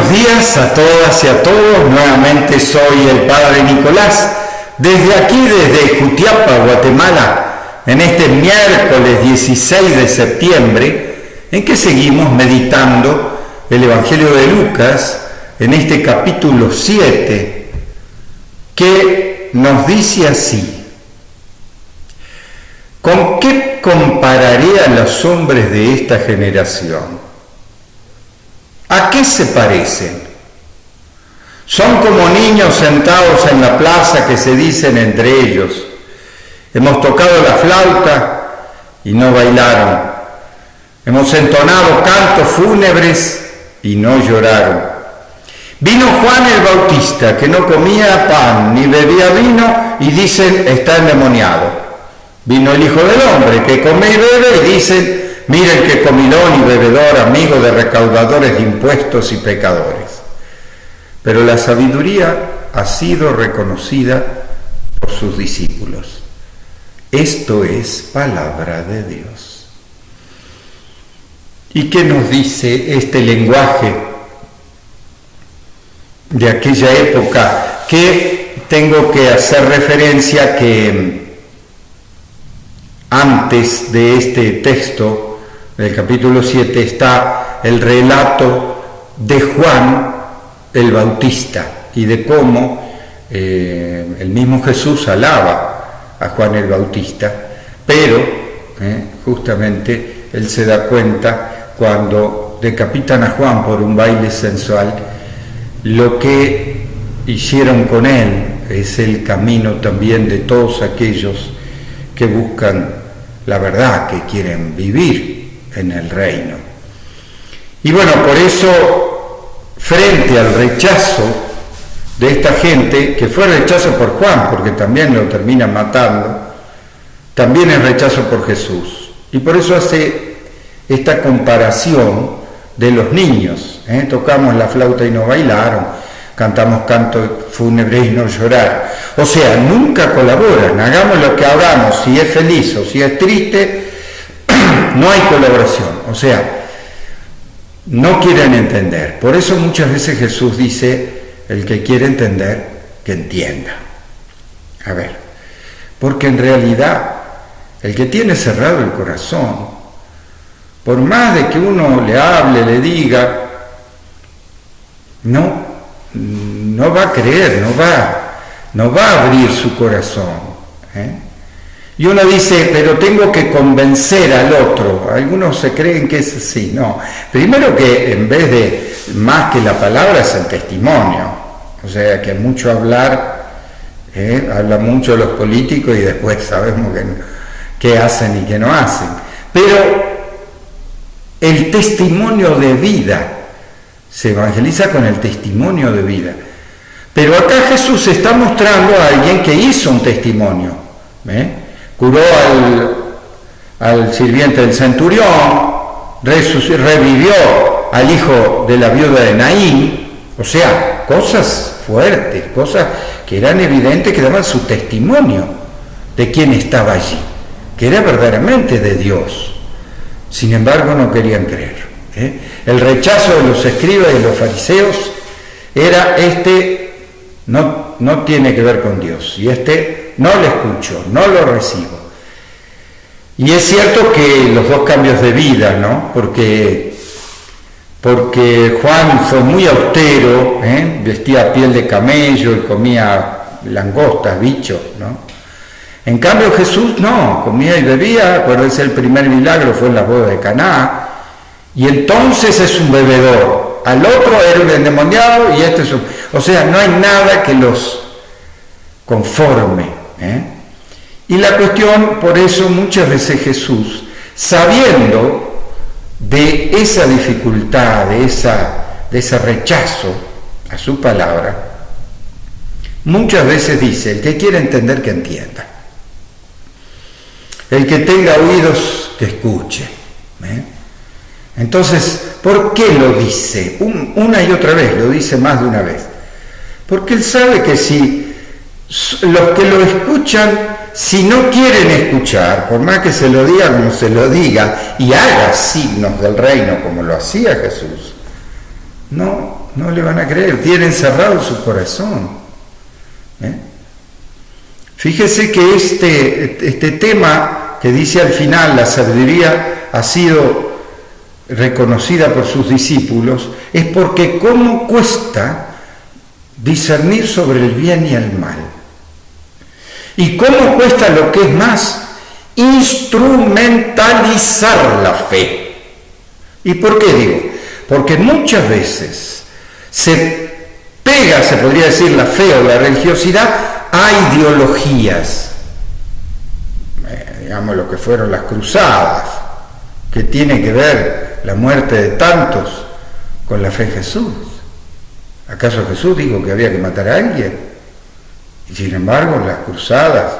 buenos días a todas y a todos. Nuevamente soy el Padre Nicolás, desde aquí, desde Jutiapa, Guatemala, en este miércoles 16 de septiembre, en que seguimos meditando el Evangelio de Lucas, en este capítulo 7, que nos dice así: ¿con qué compararé a los hombres de esta generación? ¿A qué se parecen? Son como niños sentados en la plaza que se dicen entre ellos: hemos tocado la flauta y no bailaron, hemos entonado cantos fúnebres y no lloraron. Vino Juan el Bautista, que no comía pan ni bebía vino, y dicen: está endemoniado. Vino el Hijo del Hombre, que come y bebe, y dicen: miren qué comilón y bebedor, amigo de recaudadores de impuestos y pecadores. Pero la sabiduría ha sido reconocida por sus discípulos. Esto es palabra de Dios. ¿Y qué nos dice este lenguaje de aquella época? Que tengo que hacer referencia que antes de este texto del capítulo 7 está el relato de Juan el Bautista y de cómo el mismo Jesús alaba a Juan el Bautista, pero justamente él se da cuenta cuando decapitan a Juan por un baile sensual. Lo que hicieron con él es el camino también de todos aquellos que buscan la verdad, que quieren vivir en el reino. Y bueno, por eso, frente al rechazo de esta gente, que fue rechazo por Juan, porque también lo terminan matando, también es rechazo por Jesús. Y por eso hace esta comparación de los niños. Tocamos la flauta y no bailaron, cantamos cantos fúnebres y no lloraron. O sea, nunca colaboran. Hagamos lo que hagamos, si es feliz o si es triste, no hay colaboración. O sea, no quieren entender. Por eso muchas veces Jesús dice: el que quiere entender, que entienda. A ver, porque en realidad el que tiene cerrado el corazón, por más de que uno le hable, le diga, no va a creer, no va a abrir su corazón. Y uno dice: pero tengo que convencer al otro. Algunos se creen que es así. No, primero que en vez de más que la palabra es el testimonio. O sea, que mucho hablar, habla mucho los políticos y después sabemos qué hacen y qué no hacen. Pero el testimonio de vida, se evangeliza con el testimonio de vida. Pero acá Jesús está mostrando a alguien que hizo un testimonio. Curó al sirviente del centurión, revivió al hijo de la viuda de Naín. O sea, cosas fuertes, cosas que eran evidentes, que daban su testimonio de quién estaba allí, que era verdaderamente de Dios. Sin embargo, no querían creer. El rechazo de los escribas y los fariseos era: no tiene que ver con Dios, y no lo escucho, no lo recibo. Y es cierto que los dos cambios de vida, ¿no? Porque Juan fue muy austero, vestía piel de camello y comía langostas, bichos, ¿no? En cambio Jesús no, comía y bebía. Acuérdense, el primer milagro fue en la boda de Caná, y entonces es un bebedor. Al otro era un endemoniado y este es un... O sea, no hay nada que los conforme. Y la cuestión, por eso muchas veces Jesús, sabiendo de esa dificultad, de ese rechazo a su palabra, muchas veces dice: el que quiere entender, que entienda. El que tenga oídos, que escuche. Entonces, ¿por qué lo dice? Una y otra vez, lo dice más de una vez. Porque él sabe que si los que lo escuchan, si no quieren escuchar, por más que se lo diga como se lo diga, y haga signos del reino como lo hacía Jesús, no no le van a creer, tienen cerrado su corazón. Fíjese que este tema que dice al final, la sabiduría ha sido reconocida por sus discípulos, es porque cómo cuesta discernir sobre el bien y el mal. Y cómo cuesta, lo que es más, instrumentalizar la fe. ¿Y por qué digo? Porque muchas veces se pega, se podría decir, la fe o la religiosidad a ideologías. Digamos lo que fueron las cruzadas, que tiene que ver la muerte de tantos con la fe en Jesús. ¿Acaso Jesús dijo que había que matar a alguien? Y sin embargo, las cruzadas,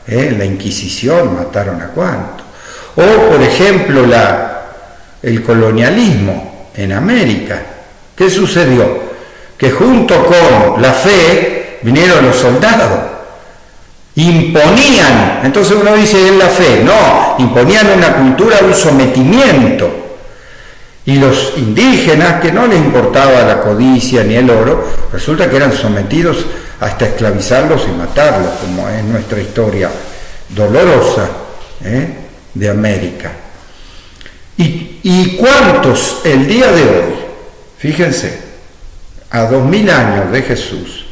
la Inquisición, mataron a cuántos. O, por ejemplo, el colonialismo en América. ¿Qué sucedió? Que junto con la fe vinieron los soldados. Imponían, entonces uno dice, es la fe. No, imponían una cultura, un sometimiento. Y los indígenas, que no les importaba la codicia ni el oro, resulta que eran sometidos hasta esclavizarlos y matarlos, como es nuestra historia dolorosa de América. ¿Y cuántos el día de hoy, fíjense, a 2000 años de Jesús,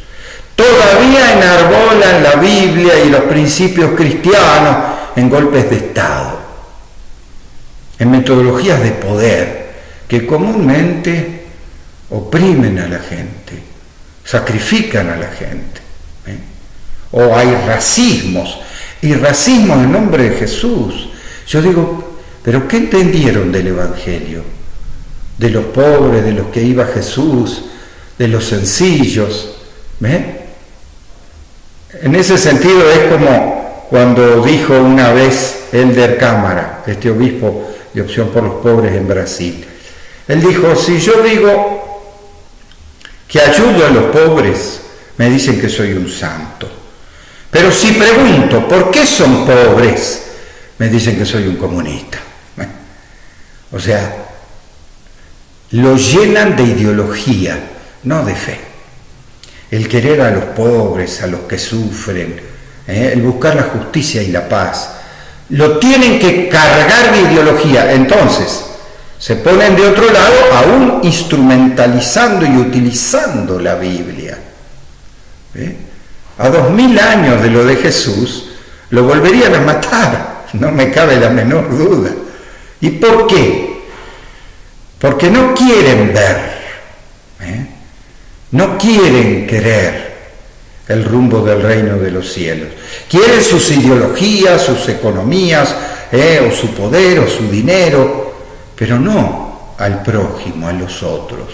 todavía enarbolan la Biblia y los principios cristianos en golpes de Estado, en metodologías de poder, que comúnmente oprimen a la gente, sacrifican a la gente, o hay racismos, y racismos en nombre de Jesús? Yo digo, ¿pero qué entendieron del Evangelio? De los pobres, de los que iba Jesús, de los sencillos. En ese sentido es como cuando dijo una vez Elder Cámara, este obispo de Opción por los Pobres en Brasil. Él dijo, si yo digo que ayudo a los pobres, me dicen que soy un santo. Pero si pregunto, ¿por qué son pobres?, me dicen que soy un comunista. O sea, lo llenan de ideología, no de fe. El querer a los pobres, a los que sufren, el buscar la justicia y la paz, lo tienen que cargar de ideología. Entonces, se ponen de otro lado, aún instrumentalizando y utilizando la Biblia. A 2000 años de lo de Jesús, lo volverían a matar, no me cabe la menor duda. ¿Y por qué? Porque no quieren ver, no quieren querer el rumbo del reino de los cielos. Quieren sus ideologías, sus economías, o su poder, o su dinero, pero no al prójimo, a los otros.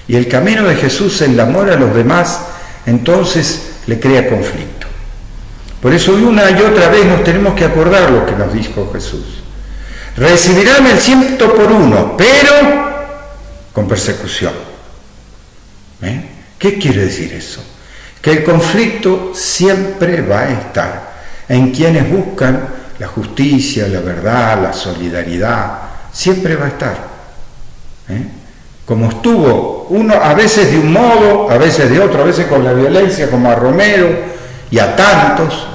Y el camino de Jesús, el amor a los demás, entonces le crea conflicto. Por eso una y otra vez nos tenemos que acordar lo que nos dijo Jesús. Recibirán el 100 por 1, pero con persecución. ¿Qué quiere decir eso? Que el conflicto siempre va a estar en quienes buscan la justicia, la verdad, la solidaridad. Siempre va a estar. Como estuvo uno a veces de un modo, a veces de otro, a veces con la violencia, como a Romero y a tantos,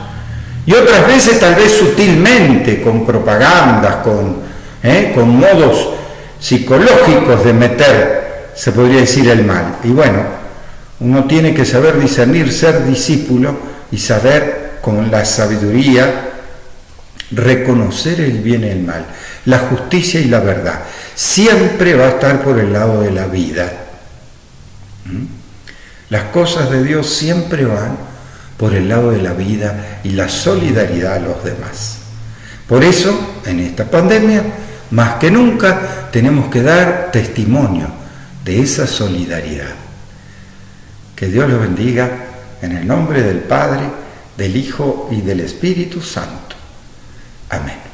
y otras veces tal vez sutilmente, con propagandas, con modos psicológicos de meter, se podría decir, el mal. Y bueno, uno tiene que saber discernir, ser discípulo y saber con la sabiduría reconocer el bien y el mal, la justicia y la verdad. Siempre va a estar por el lado de la vida. Las cosas de Dios siempre van por el lado de la vida y la solidaridad a los demás. Por eso, en esta pandemia, más que nunca, tenemos que dar testimonio de esa solidaridad. Que Dios los bendiga en el nombre del Padre, del Hijo y del Espíritu Santo. Amén.